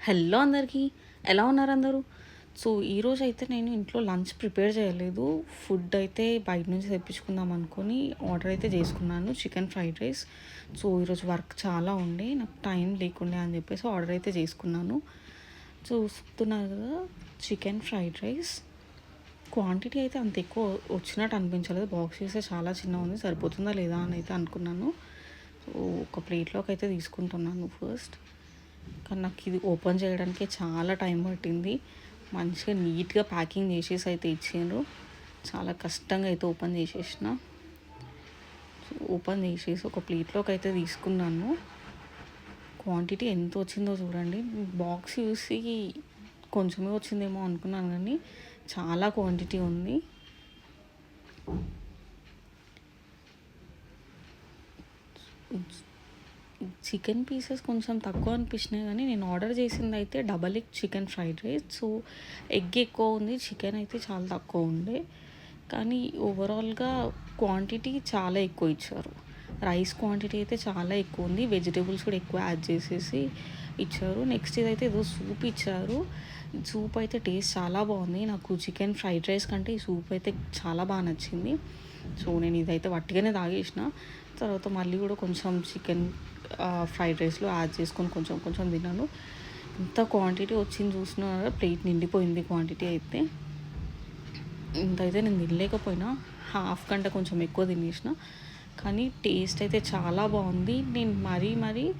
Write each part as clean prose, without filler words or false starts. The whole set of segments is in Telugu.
హలో అందరికీ, ఎలా ఉన్నారు అందరూ? సో ఈరోజు అయితే నేను ఇంట్లో లంచ్ ప్రిపేర్ చేయలేదు. ఫుడ్ అయితే బయట నుంచి తెప్పించుకుందాం అనుకొని ఆర్డర్ అయితే చేసుకున్నాను, చికెన్ ఫ్రైడ్ రైస్. సో ఈరోజు వర్క్ చాలా ఉండే, నాకు టైం లేకుండే అని చెప్పేసి ఆర్డర్ అయితే చేసుకున్నాను. చూస్తున్నారు కదా, చికెన్ ఫ్రైడ్ రైస్. క్వాంటిటీ అయితే అంత ఎక్కువ వచ్చినట్టు అనిపించలేదు. బాక్స్ చేస్తే చాలా చిన్న ఉంది, సరిపోతుందా లేదా అని అయితే అనుకున్నాను. సో ఒక ప్లేట్లోకి అయితే తీసుకుంటున్నాను ఫస్ట్. కానీ నాకు ఇది ఓపెన్ చేయడానికి చాలా టైం పట్టింది. మంచిగా నీట్గా ప్యాకింగ్ చేసేసి అయితే ఇచ్చిండ్రు. చాలా కష్టంగా అయితే ఓపెన్ చేసేసిన. ఓపెన్ చేసేసి ఒక ప్లేట్లోకి అయితే తీసుకున్నాను. క్వాంటిటీ ఎంత వచ్చిందో చూడండి. బాక్స్ చూసి కొంచెమే వచ్చిందేమో అనుకున్నాను, కానీ చాలా క్వాంటిటీ ఉంది. చికెన్ పీసెస్ కొంచెం తక్కువ అనిపించినాయి, కానీ నేను ఆర్డర్ చేసింది అయితే double egg chicken fried rice. So egg ఎక్కువ ఉంది, చికెన్ అయితే చాలా తక్కువ ఉండే. కానీ ఓవరాల్గా క్వాంటిటీ చాలా ఎక్కువ ఇచ్చారు. రైస్ క్వాంటిటీ అయితే చాలా ఎక్కువ ఉంది, వెజిటేబుల్స్ కూడా ఎక్కువ యాడ్ చేసేసి ఇచ్చారు. నెక్స్ట్ ఇదైతే ఏదో సూప్ ఇచ్చారు. సూప్ అయితే టేస్ట్ చాలా బాగుంది. నాకు చికెన్ ఫ్రైడ్ రైస్ కంటే ఈ సూప్ అయితే చాలా బాగా నచ్చింది. సో నేను ఇదైతే వట్టిగానే తాగేసిన. తర్వాత మళ్ళీ కూడా కొంచెం చికెన్ ఫ్రైడ్ రైస్లో యాడ్ చేసుకొని కొంచెం కొంచెం తిన్నాను. ఇంత క్వాంటిటీ వచ్చింది చూస్తున్నారా, ప్లేట్ నిండిపోయింది క్వాంటిటీ అయితే. ఇంతైతే నేను తినలేకపోయినా, హాఫ్ కంటే కొంచెం ఎక్కువ తినేసిన. కానీ టేస్ట్ అయితే చాలా బాగుంది. నేను మరీ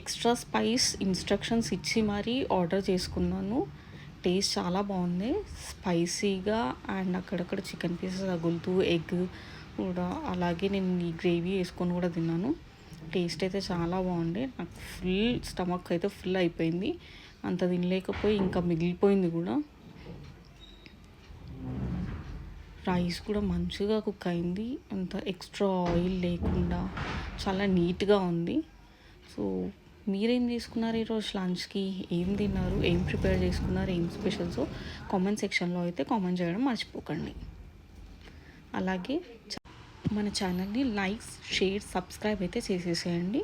ఎక్స్ట్రా స్పైస్ ఇన్స్ట్రక్షన్స్ ఇచ్చి మరీ ఆర్డర్ చేసుకున్నాను. టేస్ట్ చాలా బాగుంది, స్పైసీగా. అండ్ అక్కడక్కడ చికెన్ పీసెస్ తగులుతూ ఎగ్ కూడా, అలాగే నేను ఈ గ్రేవీ వేసుకొని కూడా తిన్నాను. టేస్ట్ అయితే చాలా బాగుంది. నాకు ఫుల్ స్టమక్ అయితే ఫుల్ అయిపోయింది. అంత తినలేకపోయి ఇంకా మిగిలిపోయింది కూడా. రైస్ కూడా మంచిగా కుక్ అయింది, అంత ఎక్స్ట్రా ఆయిల్ లేకుండా చాలా నీట్గా ఉంది. సో మీరేం చేసుకున్నారు ఈరోజు లంచ్కి? ఏం తిన్నారు, ఏం ప్రిపేర్ చేసుకున్నారు, ఏం స్పెషల్స్ కామెంట్ సెక్షన్లో అయితే కామెంట్ చేయడం మర్చిపోకండి. అలాగే మన ఛానల్ని లైక్, షేర్, సబ్స్క్రైబ్ అయితే చేసేసేయండి.